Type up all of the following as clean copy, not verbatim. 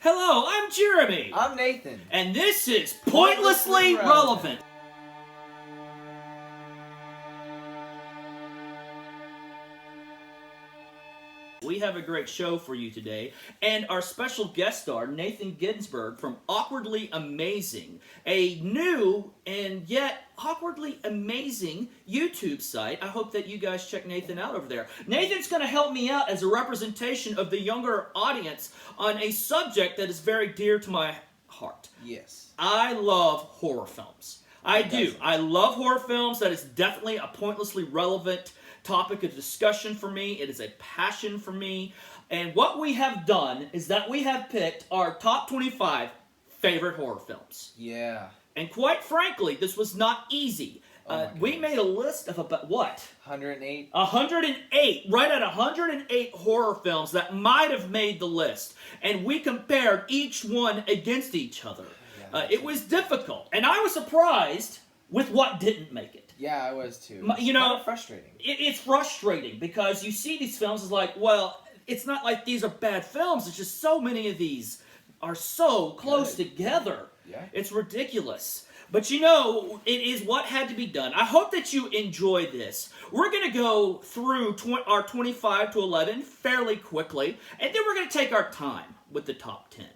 Hello, I'm Jeremy. I'm Nathan. And this is Pointlessly Relevant. We have a great show for you today, and our special guest star, Nathan Ginsberg from Awkwardly Amazing, a new and yet awkwardly amazing YouTube site. I hope that you guys check Nathan out over there. Nathan's going to help me out as a representation of the younger audience on a subject that is very dear to my heart. Yes. I love horror films. I do. I love horror films. That is definitely a pointlessly relevant topic of discussion for me. It is a passion for me. And what we have done is that we have picked our top 25 favorite horror films. Yeah. And quite frankly, this was not easy. We made a list of about, what? 108? 108. Right at 108 horror films that might have made the list. And we compared each one against each other. Yeah, it was difficult. And I was surprised with what didn't make it. Yeah, I was too. You know, kind of frustrating. It's frustrating because you see these films as like, well, it's not like these are bad films. It's just so many of these are so close together. Yeah. It's ridiculous. But you know, it is what had to be done. I hope that you enjoy this. We're going to go through our 25 to 11 fairly quickly, and then we're going to take our time with the top 10.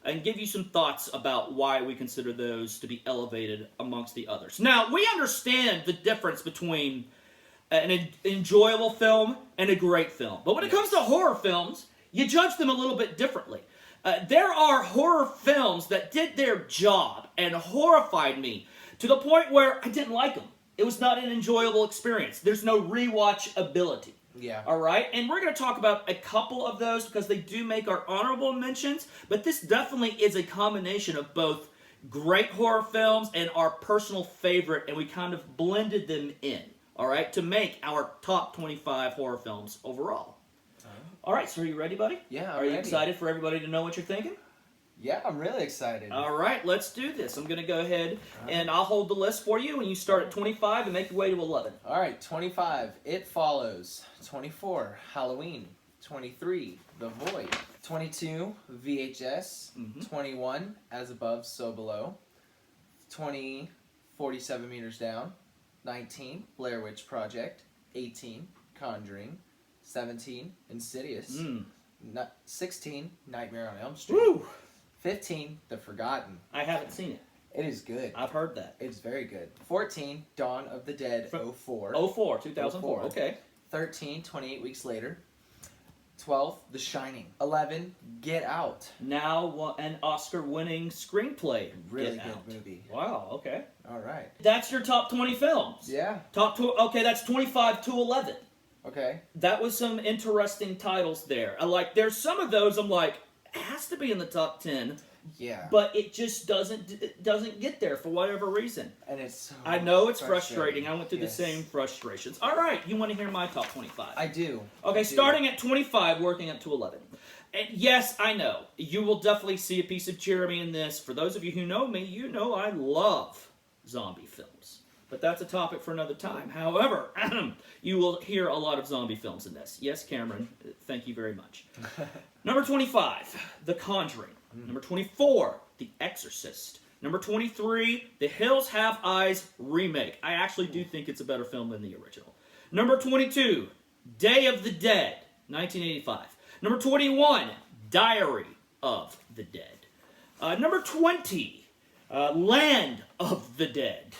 And give you some thoughts about why we consider those to be elevated amongst the others. Now, we understand the difference between an enjoyable film and a great film. But when it comes to horror films, you judge them a little bit differently. There are horror films that did their job and horrified me to the point where I didn't like them. It was not an enjoyable experience. There's no rewatch ability. Yeah. All right? And we're going to talk about a couple of those because they do make our honorable mentions, but this definitely is a combination of both great horror films and our personal favorite, and we kind of blended them in, all right, to make our top 25 horror films overall. All right, so are you ready, buddy? Yeah, I'm ready. Are you excited for everybody to know what you're thinking? Yeah, I'm really excited. All right, let's do this. I'm going to go ahead and I'll hold the list for you, and you start at 25 and make your way to 11. All right, 25, It Follows. 24, Halloween. 23, The Void. 22, VHS. 21, As Above, So Below. 20, 47 Meters Down. 19, Blair Witch Project. 18, Conjuring. 17, Insidious. 16, Nightmare on Elm Street. Woo! 15, The Forgotten. I haven't seen it. It is good. I've heard that. It's very good. 14, Dawn of the Dead, 04. 2004, okay. 13, 28 Weeks Later. 12, The Shining. 11, Get Out. Now an Oscar-winning screenplay. Really Get good Out. movie. Wow, okay. All right. That's your top 20 films. Yeah. Okay, that's 25 to 11. Okay. That was some interesting titles there. There's some of those I'm like, it has to be in the top 10. Yeah. But it just doesn't get there for whatever reason. And it's so I know it's frustrating. I went through the same frustrations. All right, you want to hear my top 25? I do. Okay, starting at 25, working up to 11. And yes, I know. You will definitely see a piece of Jeremy in this. For those of you who know me, you know I love zombie films. But that's a topic for another time. However, you will hear a lot of zombie films in this. Yes, Cameron, thank you very much. Number 25, The Conjuring. Number 24, The Exorcist. Number 23, The Hills Have Eyes remake. I actually do think it's a better film than the original. Number 22, Day of the Dead, 1985. Number 21, Diary of the Dead. Number 20, Land of the Dead.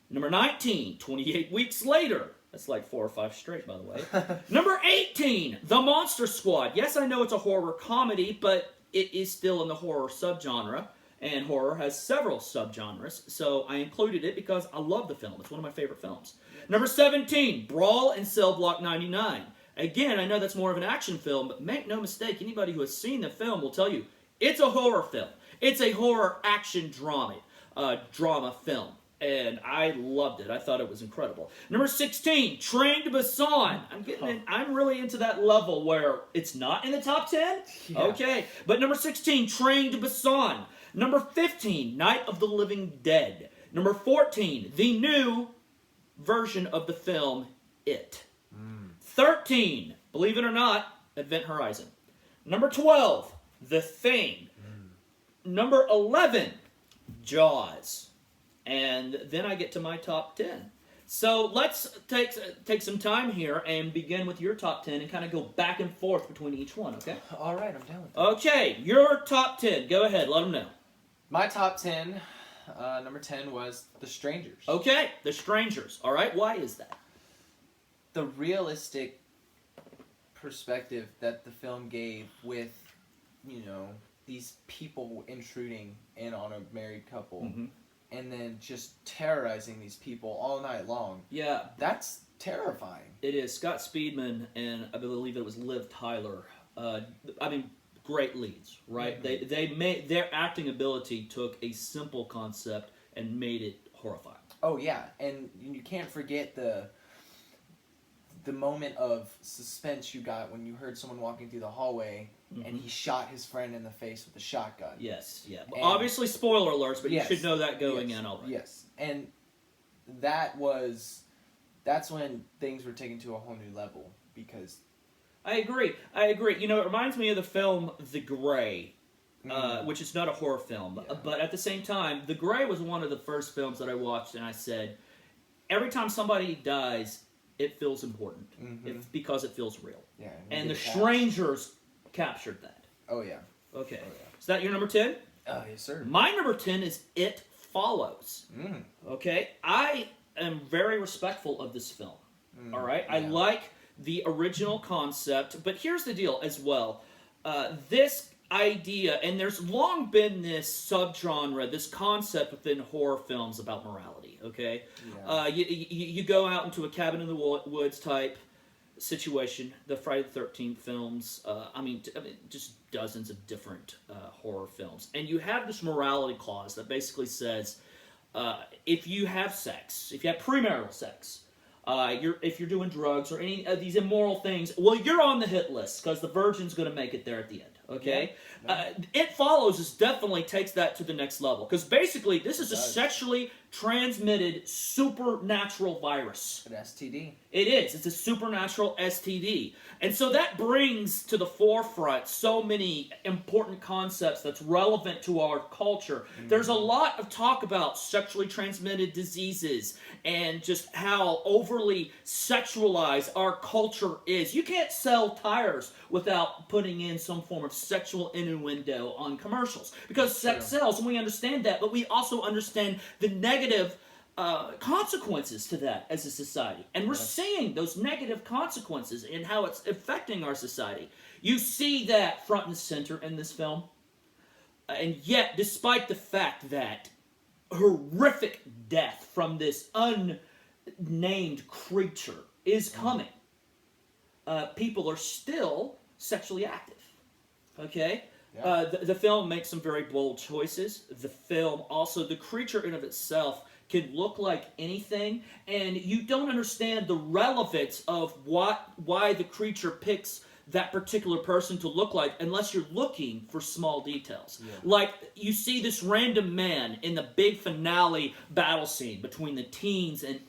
Number 19, 28 Weeks Later. That's like 4 or 5 straight, by the way. Number 18, The Monster Squad. Yes, I know it's a horror comedy, but it is still in the horror subgenre, and horror has several subgenres, so I included it because I love the film. It's one of my favorite films. Number 17, Brawl in Cell Block 99. Again, I know that's more of an action film, but make no mistake, anybody who has seen the film will tell you, it's a horror film. It's a horror action drama film. And I loved it. I thought it was incredible. Number 16, Train to Busan. I'm really into that level where it's not in the top 10. Yeah. Okay. But number 16, Train to Busan. Number 15, Night of the Living Dead. Number 14, the new version of the film, It. 13, believe it or not, Event Horizon. Number 12, The Thing. number 11, Jaws. And then I get to my top 10. So let's take some time here and begin with your top 10 and kind of go back and forth between each one, okay? All right, I'm down with that. Okay, your top 10. Go ahead, let them know. My top 10, number 10 was The Strangers. Okay, The Strangers. All right, why is that? The realistic perspective that the film gave with, these people intruding in on a married couple. Mm-hmm. And then just terrorizing these people all night long. Yeah. That's terrifying. It is. Scott Speedman and I believe it was Liv Tyler. Great leads, right? Mm-hmm. They made their acting ability took a simple concept and made it horrifying. Oh yeah, and you can't forget the moment of suspense you got when you heard someone walking through the hallway and he shot his friend in the face with a shotgun. Yes, yeah. And obviously, spoiler alerts, but yes, you should know that going yes, in already. Yes, and that's when things were taken to a whole new level because. I agree. You know, it reminds me of the film The Grey, which is not a horror film, but at the same time, The Grey was one of the first films that I watched, and I said, every time somebody dies, it feels important because it feels real. Yeah, and The Strangers captured that. Oh yeah. Okay. Oh, yeah. Is that your number 10? Oh yes, sir. My number 10 is It Follows. Okay, I am very respectful of this film. All right, yeah. I like the original concept, but here's the deal as well. This idea, and there's long been this subgenre, this concept within horror films about morality, okay? Yeah. You go out into a cabin in the woods type situation, the Friday the 13th films, just dozens of different horror films. And you have this morality clause that basically says, if you have sex, if you have premarital sex, if you're doing drugs or any of these immoral things, well, you're on the hit list because the virgin's going to make it there at the end. Okay, It Follows definitely takes that to the next level because basically this is a sexually transmitted supernatural virus. An STD. It is. It's a supernatural STD. And so that brings to the forefront so many important concepts that's relevant to our culture. There's a lot of talk about sexually transmitted diseases and just how overly sexualized our culture is. You can't sell tires without putting in some form of sexual innuendo on commercials because sex sells, and we understand that, but we also understand the negative consequences to that as a society. And we're seeing those negative consequences in how it's affecting our society. You see that front and center in this film. And yet, despite the fact that horrific death from this unnamed creature is coming, people are still sexually active. Okay? Yeah. The film makes some very bold choices. The film also, the creature in of itself can look like anything, and you don't understand the relevance of why the creature picks that particular person to look like unless you're looking for small details. Yeah. Like, you see this random man in the big finale battle scene between the teens and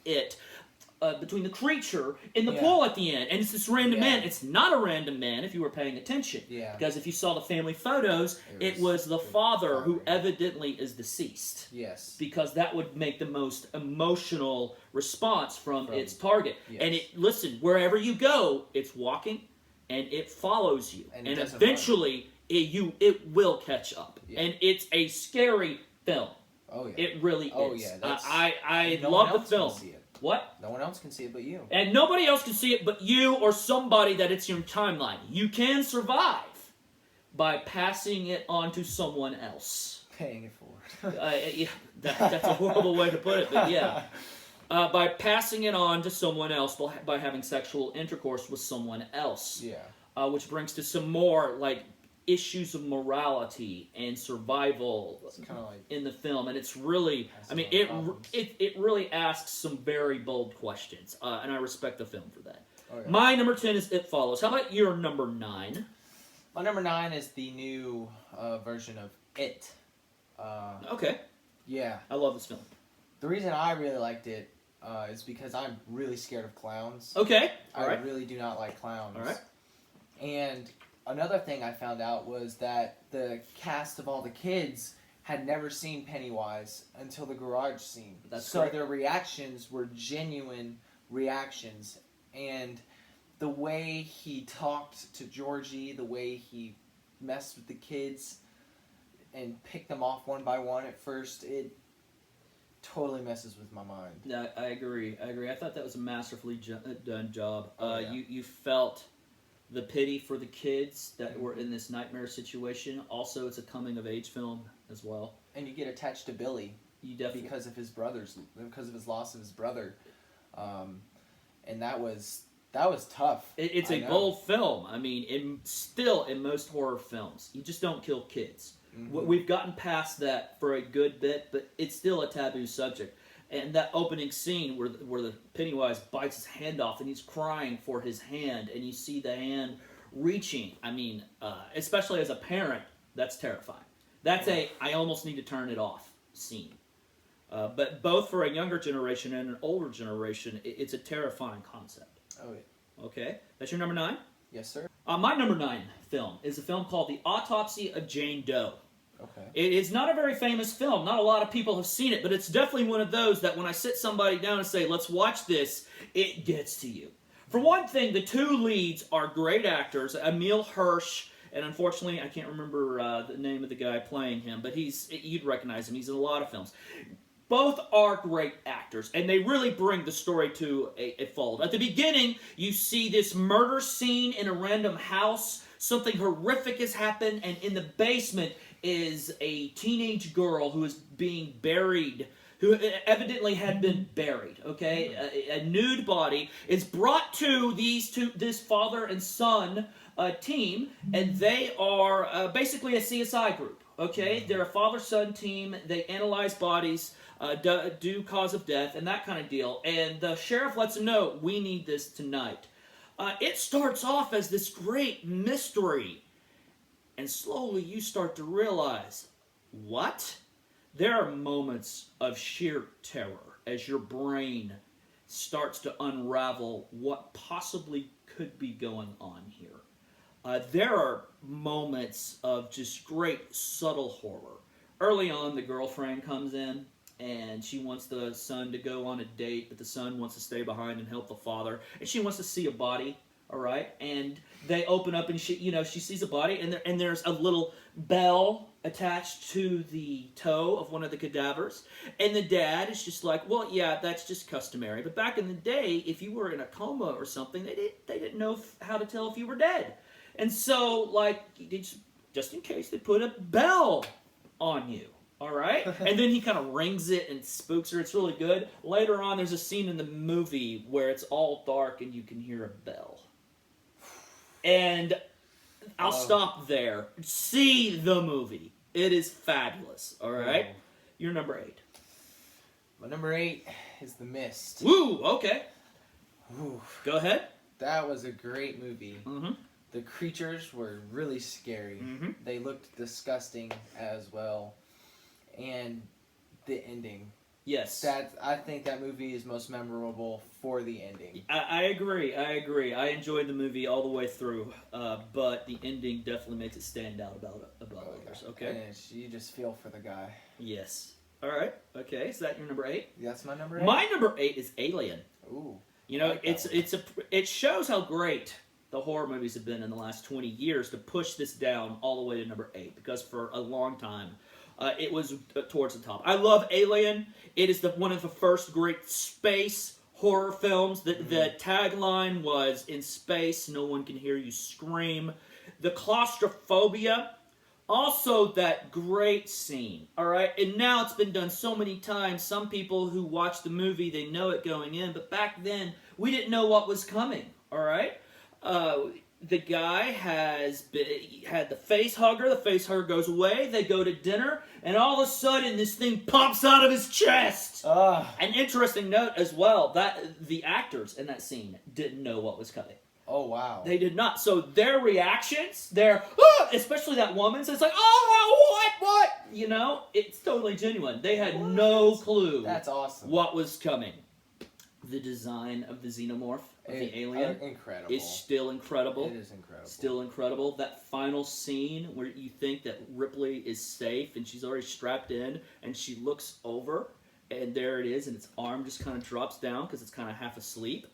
between the creature in the pool at the end, and it's this random man. It's not a random man if you were paying attention. Yeah. Because if you saw the family photos, it was the father who evidently is deceased. Yes. Because that would make the most emotional response from its target. Yes. And listen, wherever you go, it's walking, and it follows you, and eventually it will catch up. Yeah. And it's a scary film. Oh yeah. It really is. Oh yeah. I love the film. What? No one else can see it but you. And nobody else can see it but you or somebody that it's your timeline. You can survive by passing it on to someone else. Paying it forward. That's a horrible way to put it, but yeah. By passing it on to someone else, by having sexual intercourse with someone else. Yeah. Which brings to some more, issues of morality and survival in the film, and it's really, it really asks some very bold questions, and I respect the film for that. Oh, yeah. My number 10 is It Follows. How about your number 9? My number 9 is the new version of It. Okay. Yeah. I love this film. The reason I really liked it is because I'm really scared of clowns. Okay. All right. I really do not like clowns. All right. And another thing I found out was that the cast of all the kids had never seen Pennywise until the garage scene. So correct. their reactions were genuine reactions. And the way he talked to Georgie, the way he messed with the kids and picked them off one by one at first, it totally messes with my mind. Yeah, I agree. I thought that was a masterfully done job. Oh, yeah. You felt the pity for the kids that were in this nightmare situation. Also, it's a coming-of-age film as well. And you get attached to Billy. You definitely, because of his loss of his brother, and that was tough. It's a bold film. I mean, still in most horror films, you just don't kill kids. Mm-hmm. We've gotten past that for a good bit, but it's still a taboo subject. And that opening scene where the Pennywise bites his hand off and he's crying for his hand, and you see the hand reaching. I mean, especially as a parent, that's terrifying. That's I almost need to turn it off scene. But both for a younger generation and an older generation, it's a terrifying concept. Oh, yeah. Okay, that's your number 9? Yes, sir. My number 9 film is a film called The Autopsy of Jane Doe. Okay. It is not a very famous film. Not a lot of people have seen it, but it's definitely one of those that when I sit somebody down and say, let's watch this, it gets to you. For one thing, the two leads are great actors, Emil Hirsch, and unfortunately, I can't remember the name of the guy playing him, but you'd recognize him. He's in a lot of films. Both are great actors, and they really bring the story to a fold. At the beginning, you see this murder scene in a random house. Something horrific has happened, and in the basement is a teenage girl who is being buried, who evidently had been buried, okay? A nude body is brought to this father and son team, and they are basically a CSI group, okay? They're a father-son team. They analyze bodies, do cause of death, and that kind of deal. And the sheriff lets them know, we need this tonight. It starts off as this great mystery, and slowly you start to realize, what? There are moments of sheer terror as your brain starts to unravel what possibly could be going on here. There are moments of just great subtle horror. Early on, the girlfriend comes in, and she wants the son to go on a date, but the son wants to stay behind and help the father, and she wants to see a body, all right? And they open up, and she sees a body, and there's a little bell attached to the toe of one of the cadavers, and the dad is just like, well, yeah, that's just customary. But back in the day, if you were in a coma or something, they didn't know how to tell if you were dead. And so, like, just in case, they put a bell on you. All right? And then he kind of rings it and spooks her. It's really good. Later on, there's a scene in the movie where it's all dark and you can hear a bell. And I'll stop there. See the movie. It is fabulous. All right? You're number 8. My number 8 is The Mist. Woo! Okay. Ooh, Go ahead. that was a great movie. Mm-hmm. The creatures were really scary. Mm-hmm. They looked disgusting as well. And the ending. Yes. I think that movie is most memorable for the ending. I agree. I enjoyed the movie all the way through, but the ending definitely makes it stand out above others. Okay. And you just feel for the guy. Yes. All right. Okay. Is that your number 8? That's my number 8. My number 8 is Alien. Ooh. You know, I like that it shows how great the horror movies have been in the last 20 years to push this down all the way to number 8, because for a long time it was towards the top. I love Alien. It is one of the first great space horror films. The tagline was, in space, no one can hear you scream. The claustrophobia. Also, that great scene, all right? And now it's been done so many times. Some people who watch the movie, they know it going in. But back then, we didn't know what was coming, all right? The guy had the face hugger. The face hugger goes away. They go to dinner. And all of a sudden, this thing pops out of his chest. An interesting note as well, that the actors in that scene didn't know what was coming. Oh, wow. They did not. So their reactions, especially that woman's, it's like, what? You know, it's totally genuine. They had no clue That's awesome. what was coming. The design of the xenomorph of the alien. Incredible. It's still incredible. It is incredible. Still incredible. That final scene where you think that Ripley is safe and she's already strapped in, and she looks over, and there it is, and its arm just kind of drops down because it's kind of half asleep.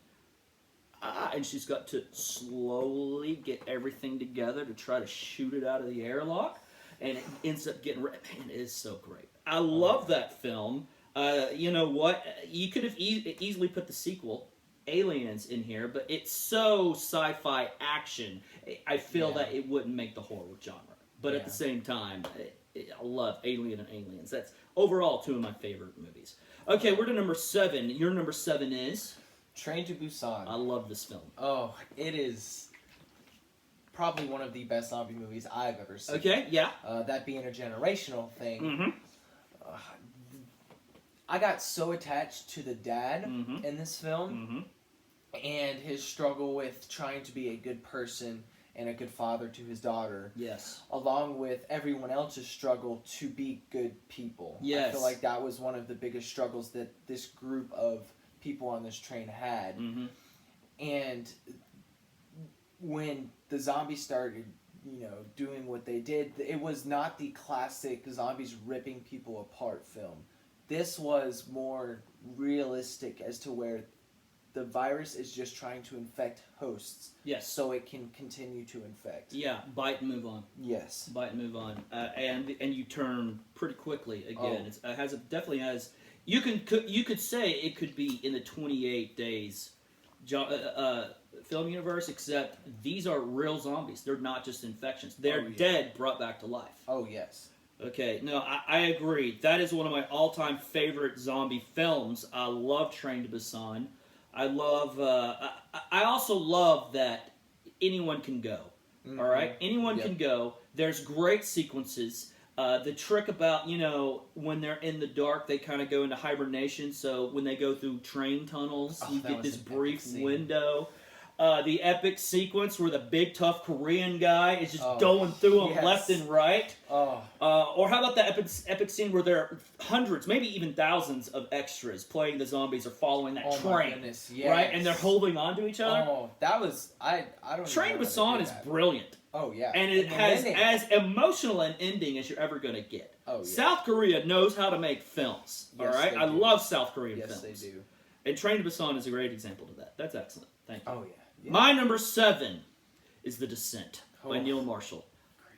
And she's got to slowly get everything together to try to shoot it out of the airlock, and it ends up getting... Man, it is so great. I love that film. You know what? You could have easily put the sequel, Aliens, in here, but it's so sci-fi action, I feel that it wouldn't make the horror genre. But at the same time, I love Alien and Aliens. That's overall 2 of my favorite movies. Okay, we're to number 7. Your number 7 is... Train to Busan. I love this film. Oh, it is probably one of the best zombie movies I've ever seen. Okay, yeah. That being a generational thing. Mm-hmm. I got so attached to the dad Mm-hmm. in this film and his struggle with trying to be a good person and a good father to his daughter. Yes. Along with everyone else's struggle to be good people. Yes. I feel like that was one of the biggest struggles that this group of people on this train had. Mm-hmm. And when the zombies started, doing what they did, it was not the classic zombies ripping people apart film. This was more realistic as to where the virus is just trying to infect hosts. Yes. So it can continue to infect. Yeah, bite and move on. Yes. Bite and move on. And you turn pretty quickly again. Oh. It definitely has... You could say it could be in the 28 Days film universe, except these are real zombies. They're not just infections. They're dead brought back to life. Oh, yes. Okay, no, I agree. That is one of my all-time favorite zombie films. I love Train to Busan. I love... I also love that anyone can go. Mm-hmm. All right? Anyone can go. There's great sequences. The trick about, when they're in the dark, they kind of go into hibernation. So when they go through train tunnels, you get this brief window. The epic sequence where the big, tough Korean guy is just going through them left and right. Or how about the epic scene where there are hundreds, maybe even thousands of extras playing the zombies or following that train. My goodness, yes. Right? And they're holding on to each other. Oh, that was... I don't Train to Busan is brilliant. Oh, yeah. And it has as emotional an ending as you're ever going to get. Oh, yeah. South Korea knows how to make films. Yes, all right? they I do. love South Korean films. Yes, they do. And Train to Busan is a great example of that. That's excellent. Thank you. Oh, yeah. My number 7 is The Descent by Oh. Neil Marshall.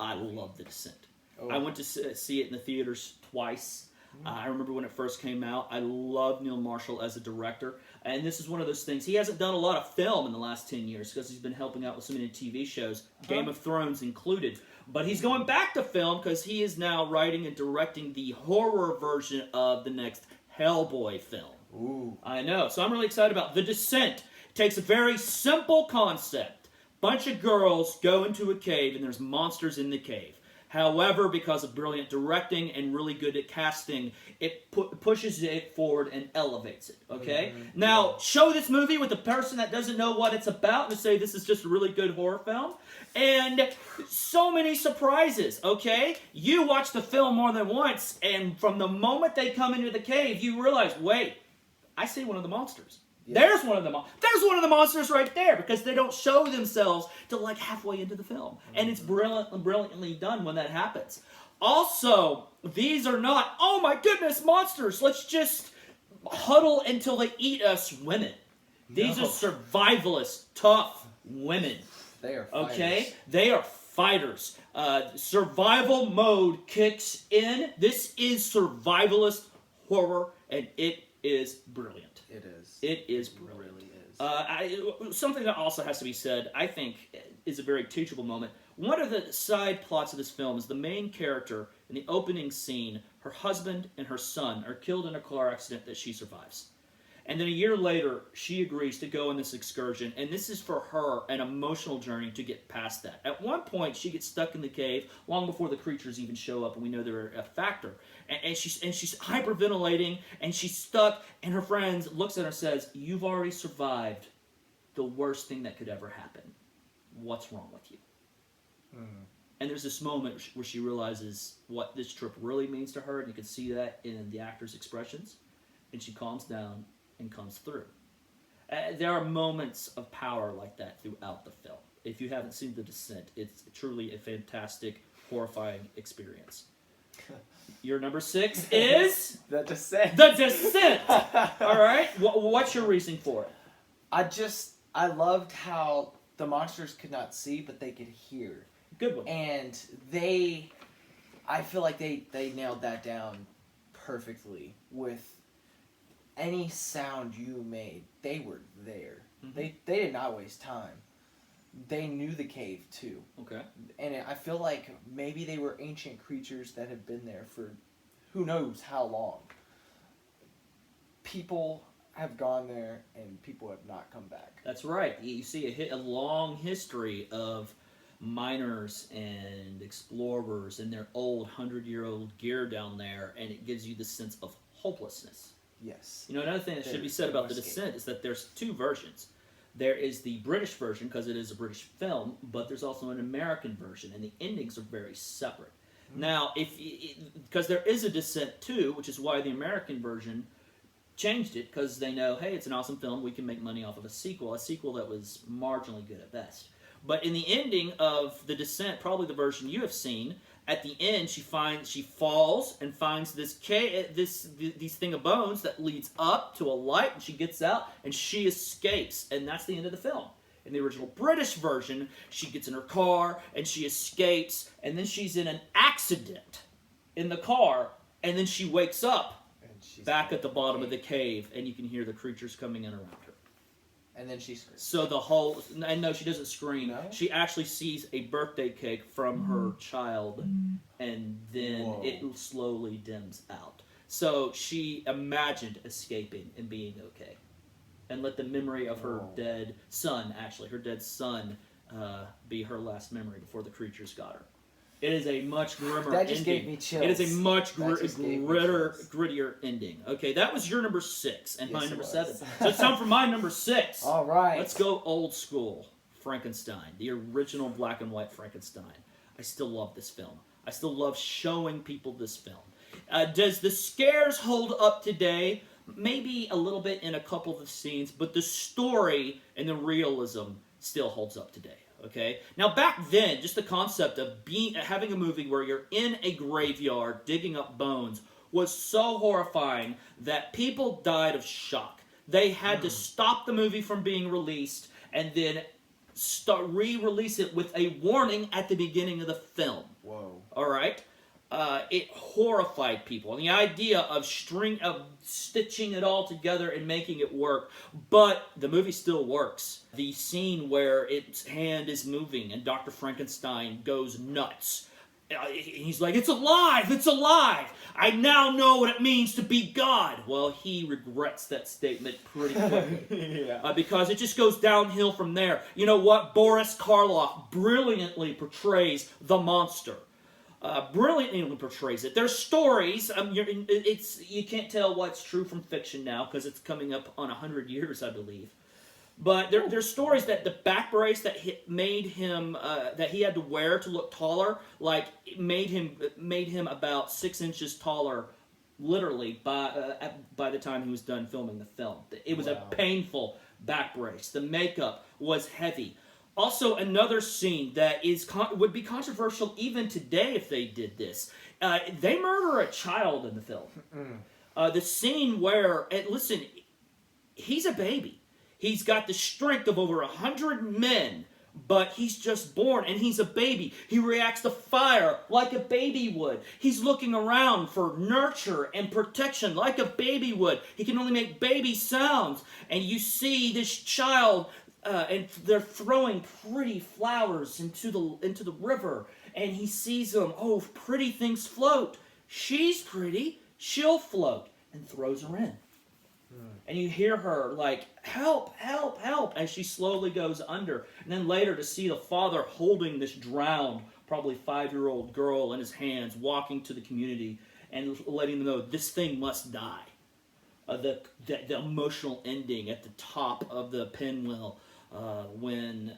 I love The Descent. Oh. I went to see it in the theaters twice. I remember when it first came out. I love Neil Marshall as a director. And this is one of those things. He hasn't done a lot of film in the last 10 years because he's been helping out with so many TV shows, Game of Thrones included. But he's going back to film because he is now writing and directing the horror version of the next Hellboy film. Ooh. I know. So I'm really excited about The Descent. It takes a very simple concept. Bunch of girls go into a cave and there's monsters in the cave. However, because of brilliant directing and really good at casting, it pushes it forward and elevates it, okay? Mm-hmm. Now, show this movie with a person that doesn't know what it's about and say this is just a really good horror film. And so many surprises, okay? You watch the film more than once, and from the moment they come into the cave, you realize, wait, I see one of the monsters. Yeah. There's one of the monsters right there, because they don't show themselves till like halfway into the film. And it's brilliantly done when that happens. Also, these are not, oh my goodness, monsters, let's just huddle until they eat us women. These are survivalist, tough women. They are fighters. Okay? They are fighters. Survival mode kicks in. This is survivalist horror, and it is brilliant. It is. It is brilliant. It really is. Something that also has to be said, I think, is a very teachable moment. One of the side plots of this film is the main character in the opening scene, her husband and her son are killed in a car accident that she survives. And then a year later, she agrees to go on this excursion, and this is for her an emotional journey to get past that. At one point, she gets stuck in the cave long before the creatures even show up, and we know they're a factor. And she's hyperventilating, and she's stuck, and her friend looks at her and says, "You've already survived the worst thing that could ever happen. What's wrong with you?" And there's this moment where she realizes what this trip really means to her, and you can see that in the actor's expressions, and she calms down and comes through. There are moments of power like that throughout the film. If you haven't seen The Descent, it's truly a fantastic, horrifying experience. Your number 6 is The Descent. The Descent. All right. What's your reasoning for it? I loved how the monsters could not see, but they could hear. Good one. And I feel like they nailed that down perfectly with any sound you made. They were there. Mm-hmm. They did not waste time. They knew the cave too. Okay. And I feel like maybe they were ancient creatures that had been there for who knows how long. People have gone there and people have not come back. That's right. You see a long history of miners and explorers and their old 100-year-old gear down there, and it gives you the sense of hopelessness. Yes. You know, another thing that should be said about The Descent is that there's 2 versions. There is the British version, because it is a British film, but there's also an American version, and the endings are very separate. Mm-hmm. Now, because there is a Descent 2, which is why the American version changed it, because they know, hey, it's an awesome film, we can make money off of a sequel that was marginally good at best. But in the ending of The Descent, probably the version you have seen, at the end she falls and finds this thing of bones that leads up to a light, and she gets out and she escapes, and that's the end of the film. In the original British version, she gets in her car and she escapes, and then she's in an accident in the car, and then she wakes up back at the bottom of the cave, and you can hear the creatures coming in around her. And then she screams. So and no, she doesn't scream. No? She actually sees a birthday cake from her child, and then it slowly dims out. So she imagined escaping and being okay, and let the memory of her dead son, be her last memory before the creatures got her. It is a much grimmer that just ending. Gave me chills. It is a much grittier ending. Okay, that was your number 6 and my number 7. So it's time for my number 6. All right. Let's go old school. Frankenstein, the original black and white Frankenstein. I still love this film. I still love showing people this film. Does the scares hold up today? Maybe a little bit in a couple of the scenes, but the story and the realism still holds up today. Okay. Now back then, just the concept of having a movie where you're in a graveyard digging up bones was so horrifying that people died of shock. They had to stop the movie from being released and then re-release it with a warning at the beginning of the film. Whoa. All right. It horrified people, and the idea of stitching it all together and making it work. But the movie still works. The scene where its hand is moving and Dr. Frankenstein goes nuts. He's like, "It's alive! It's alive! I now know what it means to be God." Well, he regrets that statement pretty quickly. Because it just goes downhill from there. You know what? Boris Karloff brilliantly portrays the monster. Brilliantly portrays it. There's stories. You can't tell what's true from fiction now because it's coming up on 100 years, I believe. But there's stories that the back brace that made him that he had to wear to look taller, like it made him about 6 inches taller, literally by the time he was done filming the film. It was a painful back brace. The makeup was heavy. Also, another scene that would be controversial even today if they did this. They murder a child in the film. The scene where, listen, he's a baby. He's got the strength of over 100 men, but he's just born and he's a baby. He reacts to fire like a baby would. He's looking around for nurture and protection like a baby would. He can only make baby sounds. And you see this child... and they're throwing pretty flowers into the river, and he sees them. Oh, pretty things float. She's pretty. She'll float, and throws her in. And you hear her like, "Help, help, help," as she slowly goes under. And then later to see the father holding this drowned, probably 5-year-old girl in his hands, walking to the community and letting them know this thing must die. The emotional ending at the top of the pinwheel. When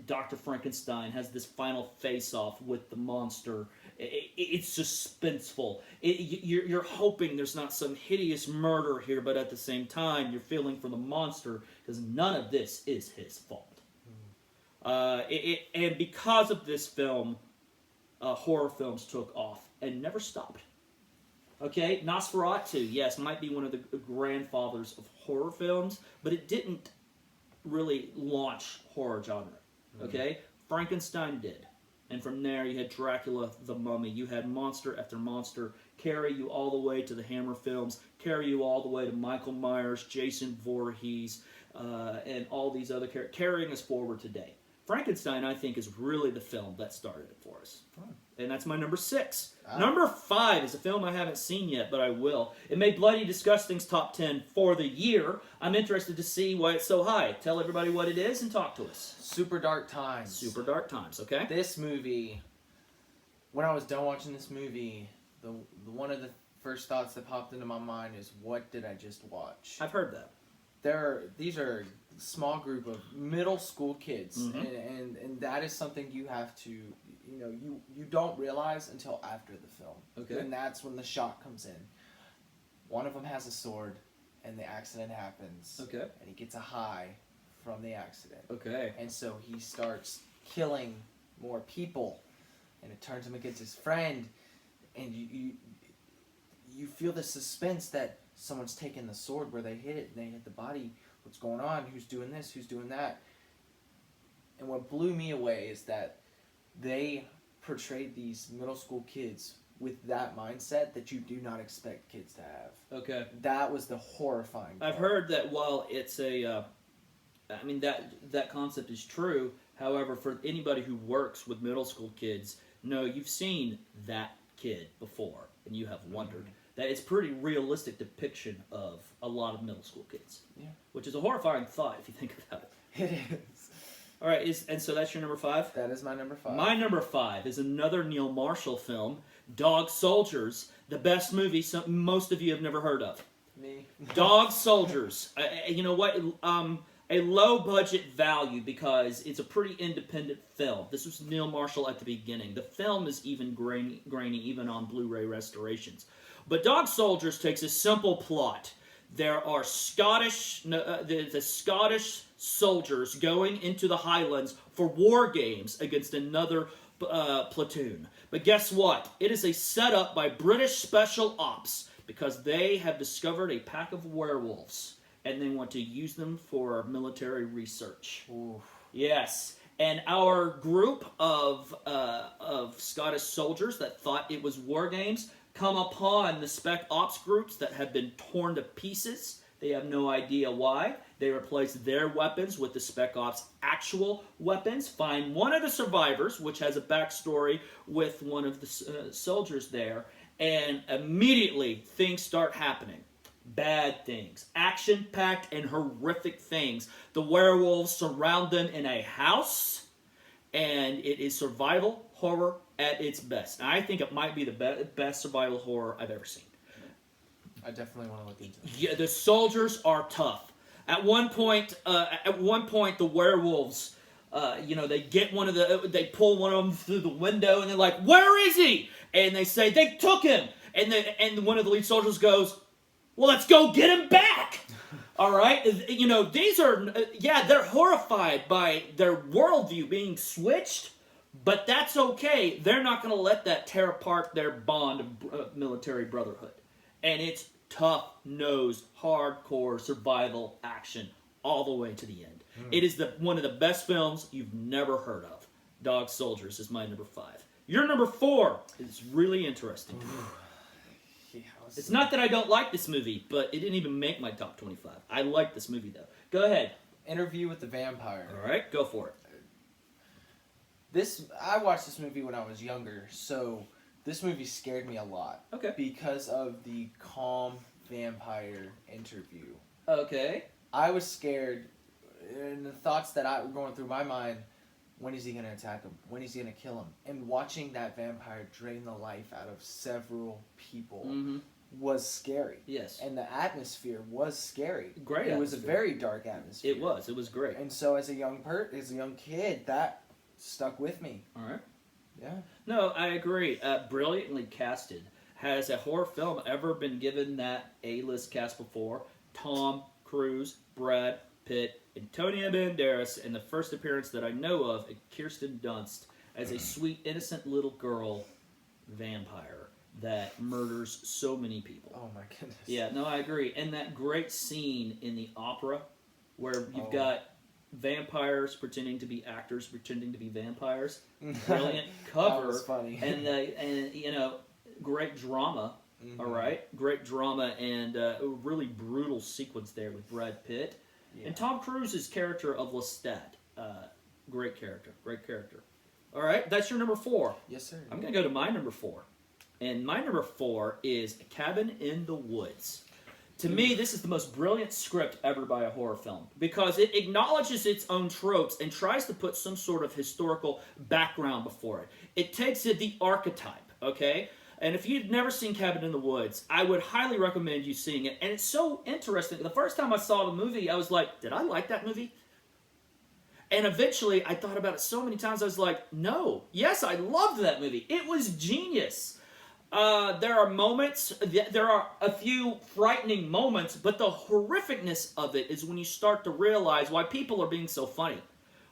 Dr. Frankenstein has this final face-off with the monster, It's suspenseful. You're hoping there's not some hideous murder here, but at the same time, you're feeling for the monster because none of this is his fault. And because of this film, horror films took off and never stopped. Okay, Nosferatu, yes, might be one of the grandfathers of horror films, but it didn't really launch horror genre. Okay, Frankenstein did. And from there, you had Dracula, The Mummy. You had monster after monster carry you all the way to the Hammer films, carry you all the way to Michael Myers, Jason Voorhees, and all these other characters, carrying us forward today. Frankenstein, I think, is really the film that started it for us. And that's my number 6. Number 5 is a film I haven't seen yet, but I will. It made Bloody Disgusting's top 10 for the year. I'm interested to see why it's so high. Tell everybody what it is and talk to us. Super Dark Times. Super Dark Times, okay? This movie, when I was done watching this movie, the one of the first thoughts that popped into my mind is, what did I just watch? I've heard that. These are a small group of middle school kids, Mm-hmm. and that is something you have to, you don't realize until after the film. Okay. And that's when the shock comes in. One of them has a sword, and the accident happens. Okay. And he gets a high from the accident. Okay. And so he starts killing more people, and it turns him against his friend, and you feel the suspense that someone's taken the sword where they hit it, and they hit the body. What's going on? Who's doing this? Who's doing that? And what blew me away is that they portrayed these middle school kids with that mindset that you do not expect kids to have. Okay. That was the horrifying part. I've heard that while it's a, I mean, that concept is true. However, for anybody who works with middle school kids, no, you've seen that kid before, and you have wondered. That it's pretty realistic depiction of a lot of middle school kids. Yeah. Which is a horrifying thought if you think about it. It is. All right, and so that's your number 5? That is my number 5. My number 5 is another Neil Marshall film, Dog Soldiers, the best movie most of you have never heard of. Me. Dog Soldiers. You know what? A low-budget value because it's a pretty independent film. This was Neil Marshall at the beginning. The film is even grainy even on Blu-ray restorations. But Dog Soldiers takes a simple plot. There are the Scottish soldiers going into the Highlands for war games against another platoon. But guess what? It is a setup by British Special Ops because they have discovered a pack of werewolves and they want to use them for military research. Oof. Yes. And our group of Scottish soldiers that thought it was war games come upon the Spec Ops groups that have been torn to pieces. They have no idea why. They replace their weapons with the Spec Ops actual weapons. Find one of the survivors, which has a backstory with one of the soldiers there, and immediately things start happening. Bad things. Action-packed and horrific things. The werewolves surround them in a house, and it is survival horror at its best. Now, I think it might be the best survival horror I've ever seen. I definitely want to look into it. Yeah, the soldiers are tough. At one point, the werewolves, they pull one of them through the window, and they're like, "Where is he?" And they say, "They took him." And one of the lead soldiers goes, "Well, let's go get him back." All right, these are they're horrified by their worldview being switched. But that's okay. They're not going to let that tear apart their bond of military brotherhood. And it's tough-nosed, hardcore survival action all the way to the end. It is one of the best films you've never heard of. Dog Soldiers is my number 5. Your number 4 is really interesting. Yeah, It's not that I don't like this movie, but it didn't even make my top 25. I like this movie, though. Go ahead. Interview with the Vampire. All right, go for it. I watched this movie when I was younger, so this movie scared me a lot. Okay. Because of the calm vampire interview. Okay. I was scared, and the thoughts that were going through my mind, when is he going to attack him? When is he going to kill him? And watching that vampire drain the life out of several people was scary. Yes. And the atmosphere was scary. Great It was a atmosphere. very dark atmosphere. It was great. And so as a young kid, that stuck with me. All right. Yeah. No, I agree. Brilliantly casted. Has a horror film ever been given that A-list cast before? Tom Cruise, Brad Pitt, Antonio Banderas, and the first appearance that I know of, Kirsten Dunst, as a sweet, innocent little girl vampire that murders so many people. Oh my goodness. Yeah, no, I agree. And that great scene in the opera where you've got vampires pretending to be actors, pretending to be vampires. Brilliant cover. That was funny. And you know, great drama. Mm-hmm. All right, great drama and a really brutal sequence there with Brad Pitt and Tom Cruise's character of Lestat. Great character, great character. All right, that's your number 4. Yes, sir. I'm gonna go to my number 4, and my number 4 is Cabin in the Woods. To me, this is the most brilliant script ever by a horror film because it acknowledges its own tropes and tries to put some sort of historical background before it. It takes it the archetype, okay? And if you've never seen Cabin in the Woods, I would highly recommend you seeing it. And it's so interesting. The first time I saw the movie, I was like, did I like that movie? And eventually, I thought about it so many times, I was like, no. Yes, I loved that movie. It was genius. There are moments, there are a few frightening moments, but the horrificness of it is when you start to realize why people are being so funny.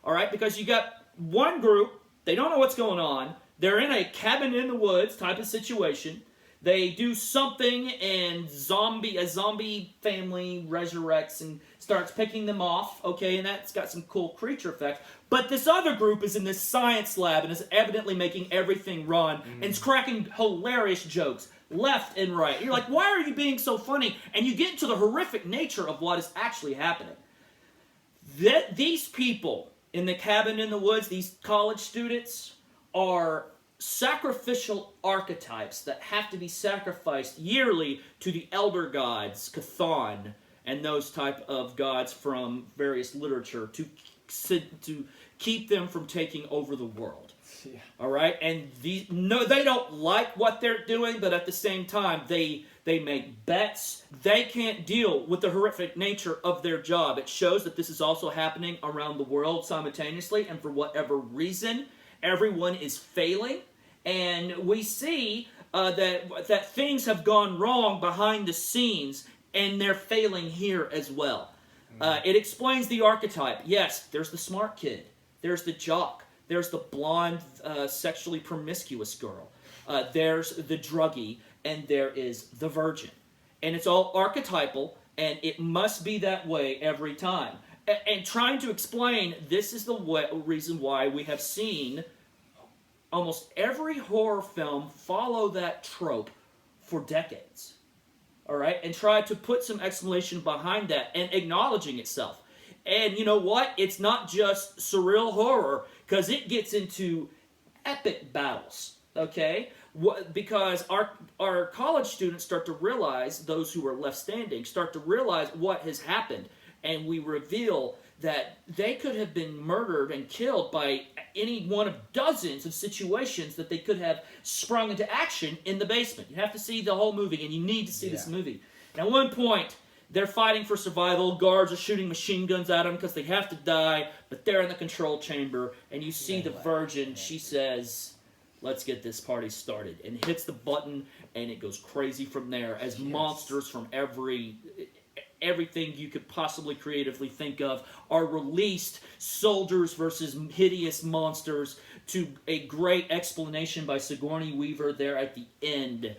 All right? Because you got one group, they don't know what's going on. They're in a cabin in the woods type of situation. They do something and a zombie family resurrects and starts picking them off, okay, and that's got some cool creature effects. But this other group is in this science lab and is evidently making everything run and is cracking hilarious jokes left and right. You're like, why are you being so funny? And you get into the horrific nature of what is actually happening. These people in the cabin in the woods, these college students, are sacrificial archetypes that have to be sacrificed yearly to the elder gods, Chthon, and those type of gods from various literature to keep them from taking over the world. Yeah. All right, and they don't like what they're doing, but at the same time, they make bets. They can't deal with the horrific nature of their job. It shows that this is also happening around the world simultaneously, and for whatever reason, everyone is failing, and we see that things have gone wrong behind the scenes, and they're failing here as well. It explains the archetype. Yes, there's the smart kid. There's the jock. There's the blonde, sexually promiscuous girl. There's the druggie, and there is the virgin. And it's all archetypal, and it must be that way every time. And trying to explain, this is the reason why we have seen almost every horror film follow that trope for decades. All right? And try to put some explanation behind that and acknowledging itself. And you know what? It's not just surreal horror, because it gets into epic battles, okay? Because our college students start to realize, those who are left standing, start to realize what has happened. And we reveal that they could have been murdered and killed by any one of dozens of situations that they could have sprung into action in the basement. You have to see the whole movie, and you need to see this movie. And at one point, they're fighting for survival. Guards are shooting machine guns at them because they have to die, but they're in the control chamber, and you see the virgin. She says, let's get this party started, and hits the button, and it goes crazy from there as monsters from everything you could possibly creatively think of are released, soldiers versus hideous monsters, to a great explanation by Sigourney Weaver there at the end,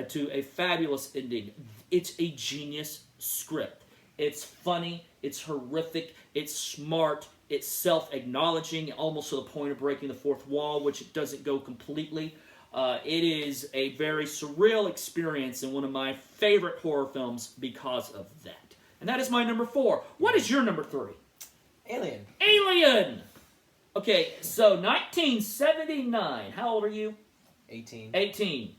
to a fabulous ending. It's a genius script. It's funny, it's horrific, it's smart, it's self-acknowledging, almost to the point of breaking the fourth wall, which it doesn't go completely. It is a very surreal experience and one of my favorite horror films because of that. And that is my number 4. What is your number 3? Alien. Alien! Okay, so 1979. How old are you? 18. 18.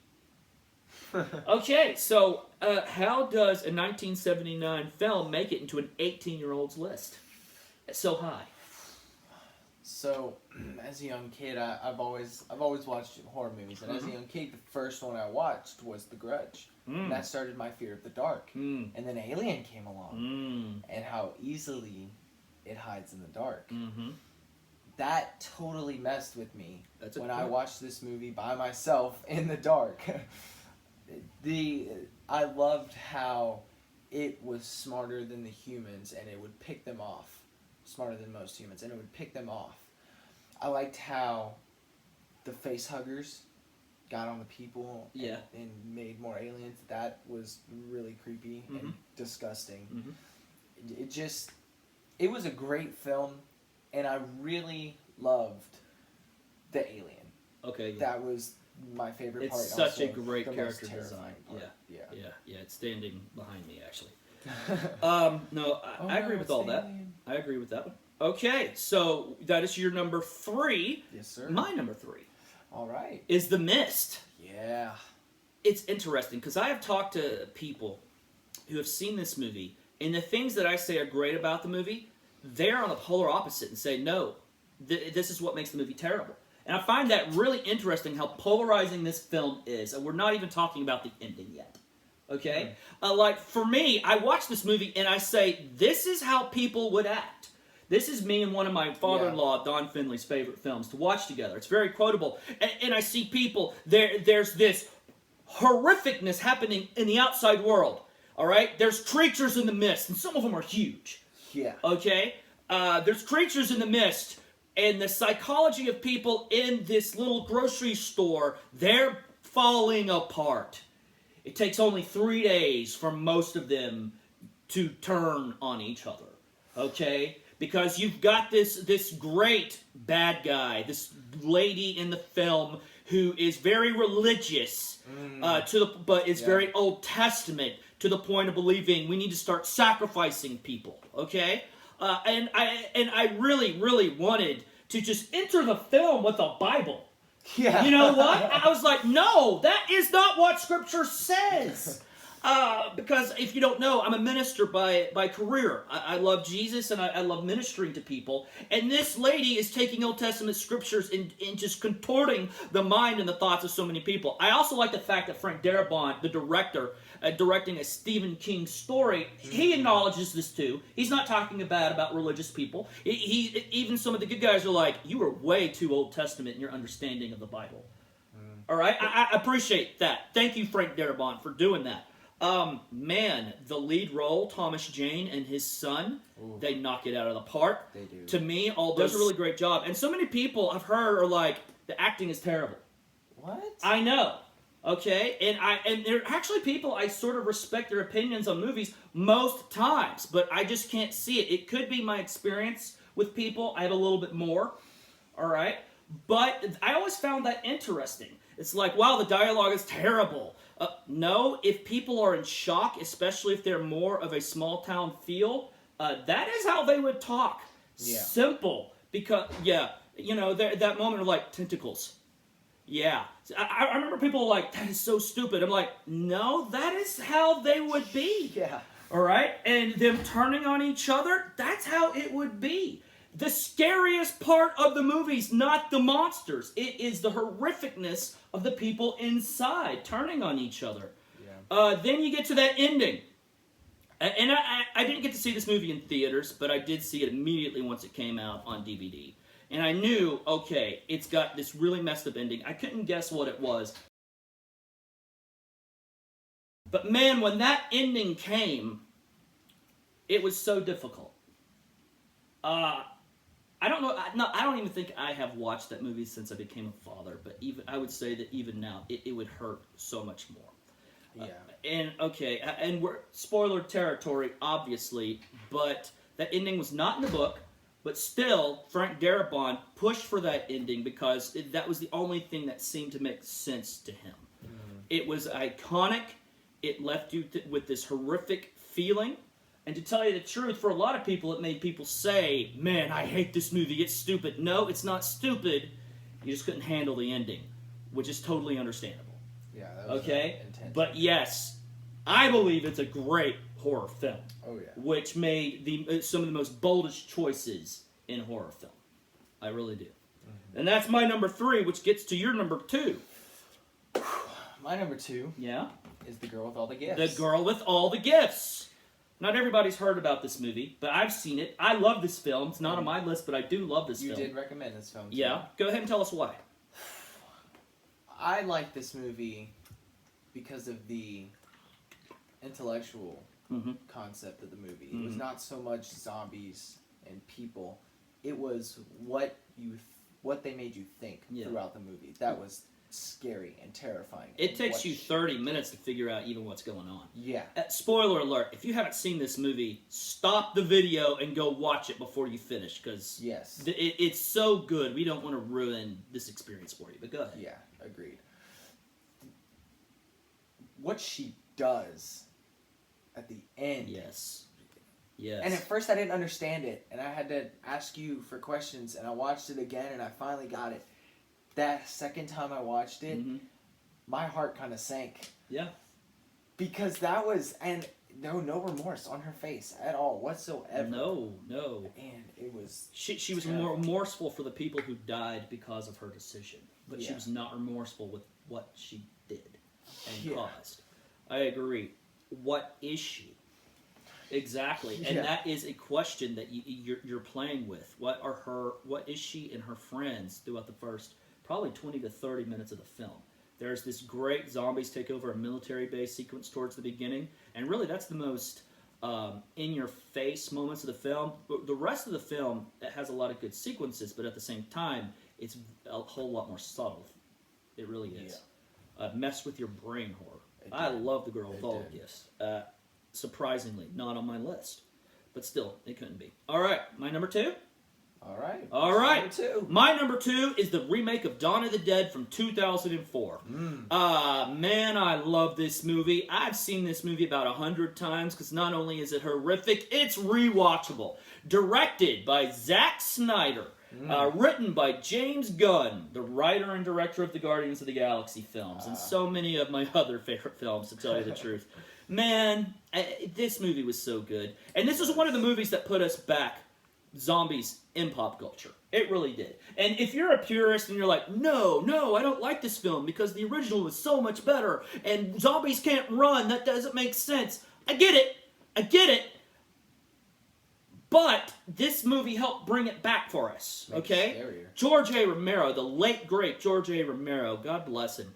Okay, so how does a 1979 film make it into an 18-year-old's list? It's so high. So, as a young kid, I've always watched horror movies, and as a young kid, the first one I watched was The Grudge. And that started my fear of the dark. And then Alien came along, and how easily it hides in the dark. that totally messed with me when I point. watched this movie by myself in the dark. I loved how it was smarter than the humans, and it would pick them off. Smarter than most humans, and it would pick them off. I liked how the face huggers got on the people and made more aliens. That was really creepy and disgusting. It was a great film, and I really loved the alien. Okay. That was my favorite part. It's such also a great the character most design. part. Yeah. It's standing behind me, actually. No, I agree with all that. alien. I agree with that one. Okay, so that is your number 3. Yes, sir. My number 3 All right. is The Mist. Yeah. It's interesting because I have talked to people who have seen this movie, and the things that I say are great about the movie, they're on the polar opposite and say, no, this is what makes the movie terrible. And I find that really interesting how polarizing this film is, and we're not even talking about the ending yet. Okay? Like, for me, I watch this movie and I say, this is how people would act. This is me and one of my father-in-law, Don Finley's favorite films to watch together. It's very quotable. And I see people, there's this horrificness happening in the outside world. All right? There's creatures in the mist, and some of them are huge. Yeah. Okay? There's creatures in the mist, and the psychology of people in this little grocery store, they're falling apart. It takes only 3 days for most of them to turn on each other. Okay? Because you've got this great bad guy, this lady in the film who is very religious, but is very Old Testament to the point of believing we need to start sacrificing people. Okay, and I really, really wanted to just enter the film with a Bible. Yeah. You know what? I was like, no, that is not what Scripture says. Because if you don't know, I'm a minister by career. I love Jesus and I love ministering to people. And this lady is taking Old Testament scriptures and just contorting the mind and the thoughts of so many people. I also like the fact that Frank Darabont, the director, directing a Stephen King story, he acknowledges this too. He's not talking about religious people. Even some of the good guys are like, you are way too Old Testament in your understanding of the Bible. All right? I appreciate that. Thank you, Frank Darabont, for doing that. Man, the lead role, Thomas Jane and his son, they knock it out of the park. They do. To me, does a really great job. And so many people I've heard are like, the acting is terrible. What? I know. Okay? And there are actually people I sort of respect their opinions on movies most times, but I just can't see it. It could be my experience with people. I have a little bit more. All right? But I always found that interesting. It's like, wow, the dialogue is terrible. No, if people are in shock, especially if they're more of a small town feel, that is how they would talk. Yeah. Simple. Because, that moment of like, tentacles. Yeah. I remember people like, that is so stupid. I'm like, no, that is how they would be. Yeah. All right? And them turning on each other, that's how it would be. The scariest part of the movie is not the monsters. It is the horrificness of the people inside turning on each other. Yeah. Then you get to that ending. And I didn't get to see this movie in theaters, but I did see it immediately once it came out on DVD. And I knew, okay, it's got this really messed up ending. I couldn't guess what it was. But man, when that ending came, it was so difficult. I don't know. I don't even think I have watched that movie since I became a father. But I would say that even now, it would hurt so much more. Yeah. And we're spoiler territory, obviously. But that ending was not in the book. But still, Frank Darabont pushed for that ending because that was the only thing that seemed to make sense to him. It was iconic. It left you with this horrific feeling. And to tell you the truth, for a lot of people, it made people say, man, I hate this movie, it's stupid. No, it's not stupid. You just couldn't handle the ending, which is totally understandable. Yeah, that was intense. But yes, I believe it's a great horror film. Oh, yeah. Which made some of the most boldest choices in horror film. I really do. And that's my number 3, which gets to your number 2. My number 2 Yeah? is The Girl with All the Gifts. The Girl with All the Gifts. Not everybody's heard about this movie, but I've seen it. I love this film. It's not on my list, but I do love this film. You did recommend this film to me. Yeah. Go ahead and tell us why. I like this movie because of the intellectual concept of the movie. It was not so much zombies and people. It was what they made you think throughout the movie. That was scary and terrifying. It takes you 30 minutes to figure out even what's going on. Yeah. Spoiler alert, if you haven't seen this movie, stop the video and go watch it before you finish, because it's so good. We don't want to ruin this experience for you, but go ahead. Yeah, agreed. What she does at the end. Yes. Yes. And at first I didn't understand it, and I had to ask you for questions, and I watched it again, and I finally got it. That second time I watched it, my heart kind of sank. Yeah. Because that was, and no remorse on her face at all whatsoever. No. And it was She was more remorseful for the people who died because of her decision, but she was not remorseful with what she did and caused. I agree. What is she? Exactly, and that is a question that you're playing with. What is she and her friends throughout the first probably 20 to 30 minutes of the film? There's this great zombies take over a military base sequence towards the beginning, and really that's the most in-your-face moments of the film. But the rest of the film has a lot of good sequences, but at the same time, it's a whole lot more subtle. It really is. Mess with your brain horror. I love The Girl with All the Gifts. Surprisingly, not on my list. But still, it couldn't be. All right, my number 2? All right. Number 2. My number 2 is the remake of Dawn of the Dead from 2004. Man, I love this movie. I've seen this movie about 100 times because not only is it horrific, it's rewatchable. Directed by Zack Snyder. Written by James Gunn, the writer and director of the Guardians of the Galaxy films, and so many of my other favorite films, to tell you the truth. Man, this movie was so good. And this is one of the movies that put us back, zombies, in pop culture. It really did. And if you're a purist and you're like, no, I don't like this film because the original was so much better, and zombies can't run, that doesn't make sense. I get it. But this movie helped bring it back for us, okay? George A. Romero, the late, great George A. Romero, God bless him.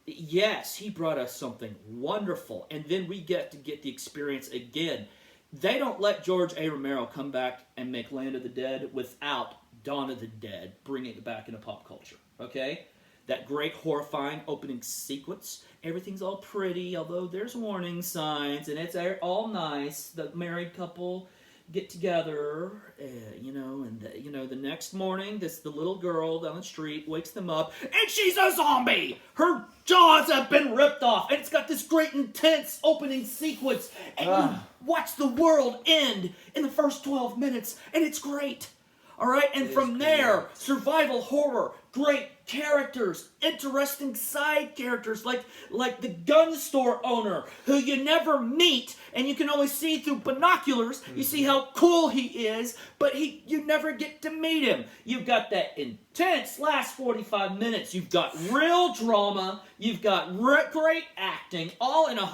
Yes, he brought us something wonderful, and then we get the experience again. They don't let George A. Romero come back and make Land of the Dead without Dawn of the Dead, bringing it back into pop culture, okay? That great, horrifying opening sequence. Everything's all pretty, although there's warning signs, and it's all nice. The married couple get together, and the next morning, the little girl down the street wakes them up, and she's a zombie! Her jaws have been ripped off, and it's got this great intense opening sequence, and you watch the world end in the first 12 minutes, and it's great. All right, and from there, survival horror, great characters, interesting side characters like the gun store owner who you never meet and you can only see through binoculars. You see how cool he is, but you never get to meet him. You've got that intense last 45 minutes. You've got real drama. You've got great acting, all in an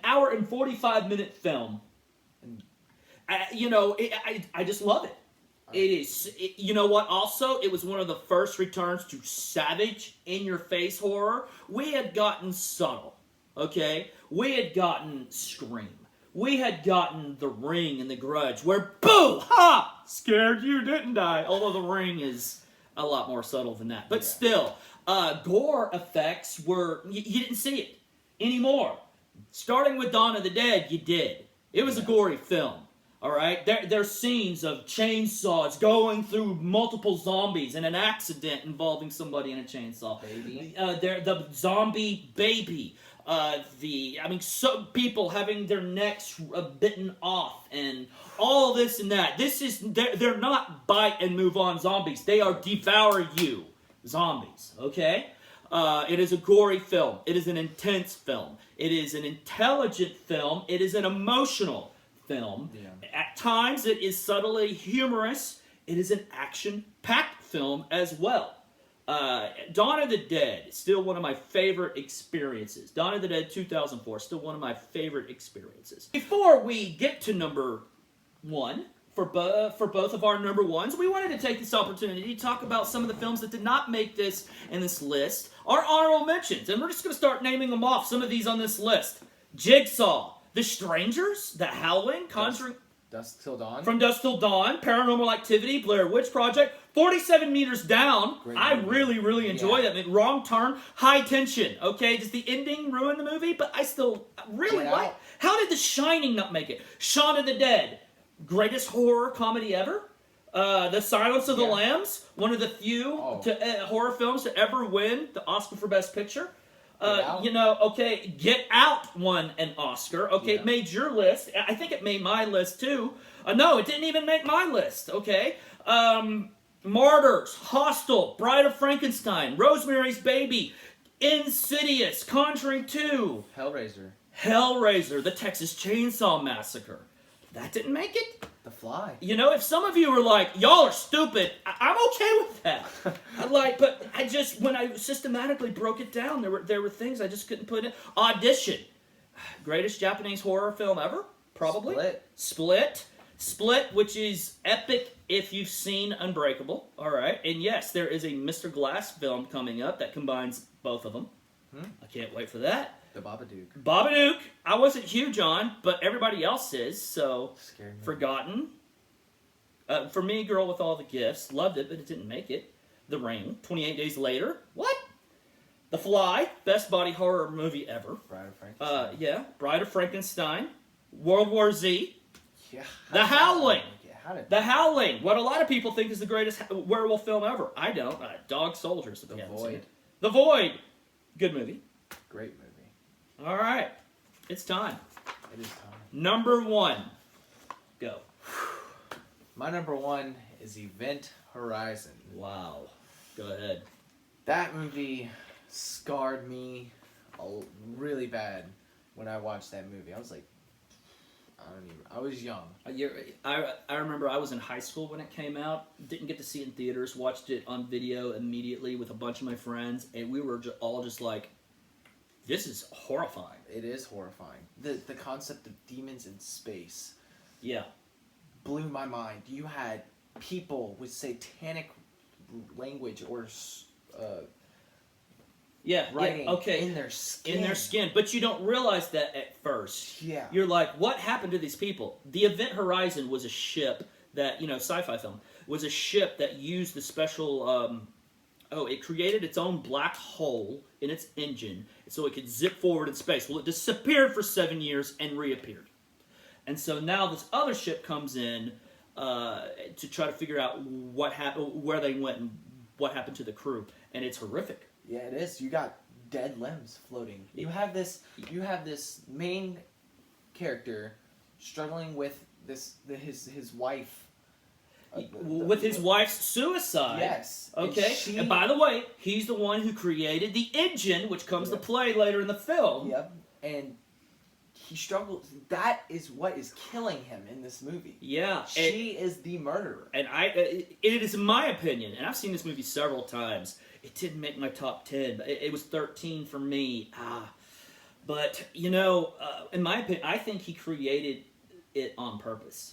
hour and 45-minute film. I just love it. It is. You know what? Also, it was one of the first returns to savage, in-your-face horror. We had gotten subtle, okay? We had gotten Scream. We had gotten The Ring and The Grudge, where, boo, ha, scared you, didn't I? Although The Ring is a lot more subtle than that. But still, gore effects were, you didn't see it anymore. Starting with Dawn of the Dead, you did. It was a gory film. All right, there's scenes of chainsaws going through multiple zombies and an accident involving somebody in a chainsaw. The zombie baby. People having their necks bitten off and all this and that. They're not bite and move on zombies. They are devour you zombies. Okay. It is a gory film. It is an intense film. It is an intelligent film. It is an emotional film. At times it is subtly humorous. It is an action-packed film as well. Dawn of the Dead is still one of my favorite experiences. Dawn of the Dead 2004, still one of my favorite experiences. Before we get to number one, for both of our number ones, we wanted to take this opportunity to talk about some of the films that did not make this in this list, our honorable mentions. And we're just going to start naming them off, some of these on this list. Jigsaw, The Strangers, The Howling, Conjuring... Dusk Till Dawn. From Dusk Till Dawn, Paranormal Activity, Blair Witch Project, 47 Meters Down. I really enjoy that. I mean, Wrong Turn, High Tension. Okay, does the ending ruin the movie? But I still really like. How did The Shining not make it? Shaun of the Dead, greatest horror comedy ever. The Silence of the Lambs, one of the few horror films to ever win the Oscar for Best Picture. Get Out won an Oscar. Okay, it made your list. I think it made my list too. No, it didn't even make my list. Okay. Martyrs, Hostel, Bride of Frankenstein, Rosemary's Baby, Insidious, Conjuring 2. Hellraiser, The Texas Chainsaw Massacre. That didn't make it. The Fly. You know, if some of you are like, y'all are stupid, I'm okay with that. But I just, when I systematically broke it down, there were things I just couldn't put in. Audition. Greatest Japanese horror film ever? Probably. Split, which is epic if you've seen Unbreakable. All right. And yes, there is a Mr. Glass film coming up that combines both of them. I can't wait for that. The Babadook. Babadook, I wasn't huge on, but everybody else is, so Forgotten. For me, Girl with All the Gifts, loved it, but it didn't make it. The Ring, 28 Days Later, what? The Fly, best body horror movie ever. Bride of Frankenstein. Bride of Frankenstein. World War Z. Yeah. The Howling. The Howling, what a lot of people think is the greatest werewolf film ever. I don't. Dog Soldiers. The Void. The Void. Good movie. Great movie. All right. It's time. It is time. Number one. Go. My number one is Event Horizon. Wow. Go ahead. That movie scarred me really bad when I watched that movie. I was like, I was young. I remember I was in high school when it came out. Didn't get to see it in theaters. Watched it on video immediately with a bunch of my friends. And we were all just like, this is horrifying. It is horrifying. The concept of demons in space. Yeah. Blew my mind. You had people with satanic language or writing in their skin. In their skin. But you don't realize that at first. Yeah. You're like, what happened to these people? The Event Horizon was a ship that, sci-fi film, was a ship that used the special, it created its own black hole in its engine so it could zip forward in space. Well, it disappeared for 7 years and reappeared. And so now this other ship comes in to try to figure out what happened, where they went, and what happened to the crew. And it's horrific. Yeah, it is. You got dead limbs floating. You have this main character struggling with his wife. With his wife's suicide. Yes. Okay. And by the way, he's the one who created the engine, which comes to play later in the film. Yep. And he struggles. That is what is killing him in this movie. Yeah. She is the murderer. And it is my opinion, and I've seen this movie several times. It didn't make my top 10. But it was 13 for me. But, in my opinion, I think he created it on purpose.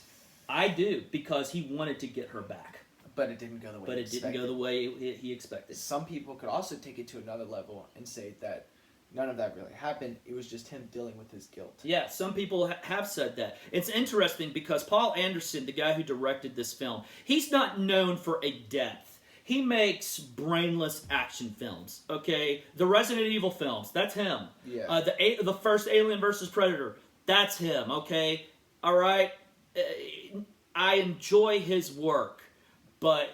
I do, because he wanted to get her back. But it didn't go the way he expected. Some people could also take it to another level and say that none of that really happened. It was just him dealing with his guilt. Yeah, some people have said that. It's interesting because Paul Anderson, the guy who directed this film, he's not known for a depth. He makes brainless action films, okay? The Resident Evil films, that's him. Yeah. The first Alien vs. Predator, that's him, okay? All right? I enjoy his work, but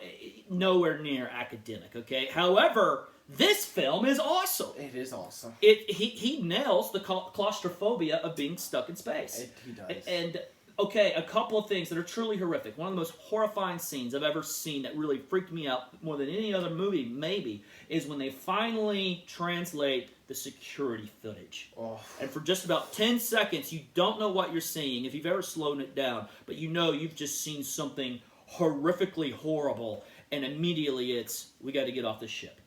nowhere near academic, okay? However, this film is awesome. It is awesome. He nails the claustrophobia of being stuck in space. He does. And, okay, a couple of things that are truly horrific. One of the most horrifying scenes I've ever seen that really freaked me out more than any other movie, maybe, is when they finally translate the security footage. Oh. And for just about 10 seconds, you don't know what you're seeing, if you've ever slowed it down, but you've just seen something horrifically horrible, and immediately it's, we got to get off the ship.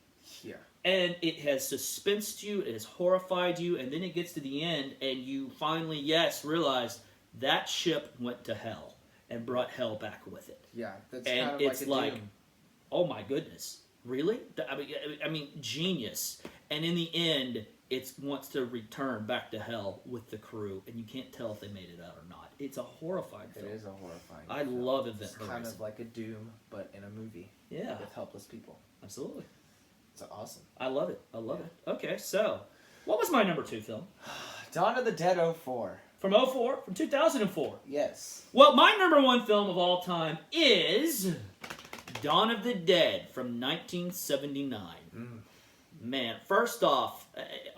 And it has suspensed you, it has horrified you, and then it gets to the end, and you finally, yes, realize that ship went to hell and brought hell back with it. Yeah, that's And kind of it's like a Doom. oh my goodness, really? I mean, genius. And in the end, it wants to return back to hell with the crew, and you can't tell if they made it out or not. It's a horrifying film. It is a horrifying I film. love Event It's Horizon. kind of like a Doom, but in a movie. Yeah. With helpless people. Absolutely. It's awesome. I love it. I love it. Okay, so what was my number 2 film? Dawn of the Dead 04. From 04? From 2004. Yes. Well, my number 1 film of all time is Dawn of the Dead from 1979. Man, first off,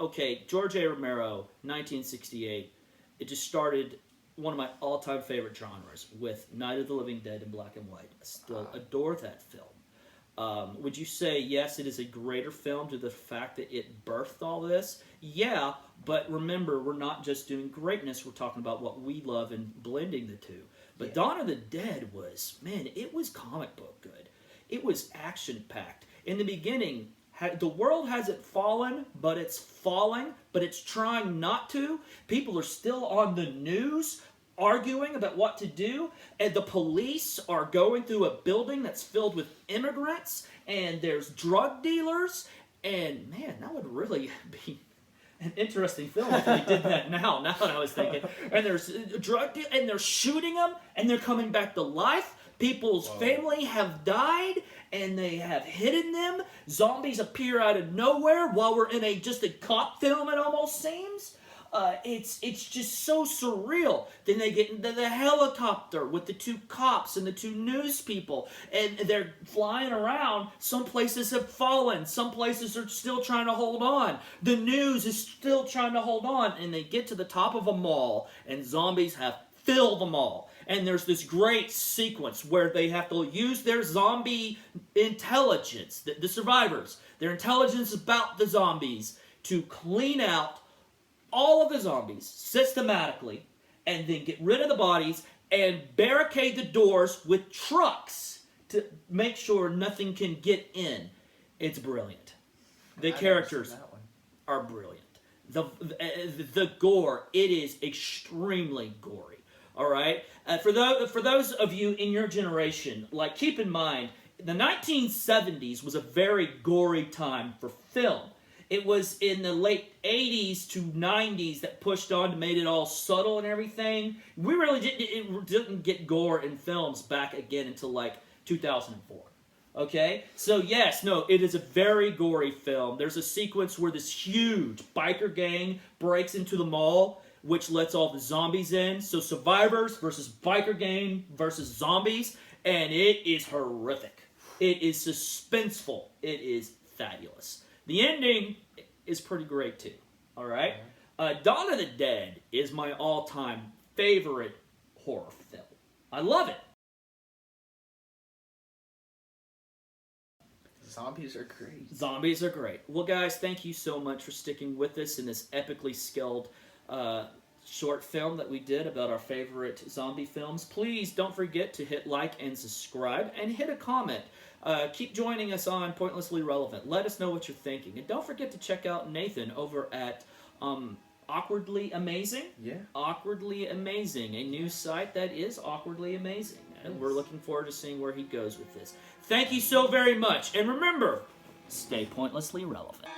okay, George A. Romero, 1968. It just started one of my all-time favorite genres with Night of the Living Dead in black and white. I still adore that film. Would you say, yes, it is a greater film due to the fact that it birthed all this? Yeah, but remember, we're not just doing greatness, we're talking about what we love and blending the two. But Yeah. Dawn of the Dead was, man, it was comic book good. It was action-packed. In the beginning, the world hasn't fallen, but it's falling, but it's trying not to. People are still on the news arguing about what to do, and the police are going through a building that's filled with immigrants, and there's drug dealers, and man, that would really be an interesting film if they did that now that I was thinking. And there's and they're shooting them, and they're coming back to life. People's family have died, and they have hidden them. Zombies appear out of nowhere while we're in just a cop film, it almost seems. It's just so surreal. Then they get into the helicopter with the 2 cops and the 2 news people, and they're flying around. Some places have fallen. Some places are still trying to hold on. The news is still trying to hold on, and they get to the top of a mall, and zombies have filled the mall. And there's this great sequence where they have to use their zombie intelligence, the survivors, their intelligence about the zombies, to clean out all of the zombies systematically, and then get rid of the bodies and barricade the doors with trucks to make sure nothing can get in. It's brilliant. The characters are brilliant. The gore, it is extremely gory. All right? For those of you in your generation, like, keep in mind, the 1970s was a very gory time for film. It was in the late 80s to 90s that pushed on to made it all subtle and everything. We really didn't get gore in films back again until like 2004. Okay? So yes, no, it is a very gory film. There's a sequence where this huge biker gang breaks into the mall, which lets all the zombies in. So survivors versus biker gang versus zombies, and it is horrific. It is suspenseful. It is fabulous. The ending is pretty great too. All right? Dawn of the Dead is my all-time favorite horror film. I love it. Zombies are great. Zombies are great. Well, guys, thank you so much for sticking with us in this epically scaled short film that we did about our favorite zombie films. Please don't forget to hit like and subscribe, and hit a comment. Keep joining us on Pointlessly Relevant. Let us know what you're thinking. And don't forget to check out Nathan over at Awkwardly Amazing. Yeah. Awkwardly Amazing, a new site that is awkwardly amazing. And we're looking forward to seeing where he goes with this. Thank you so very much. And remember, stay pointlessly relevant.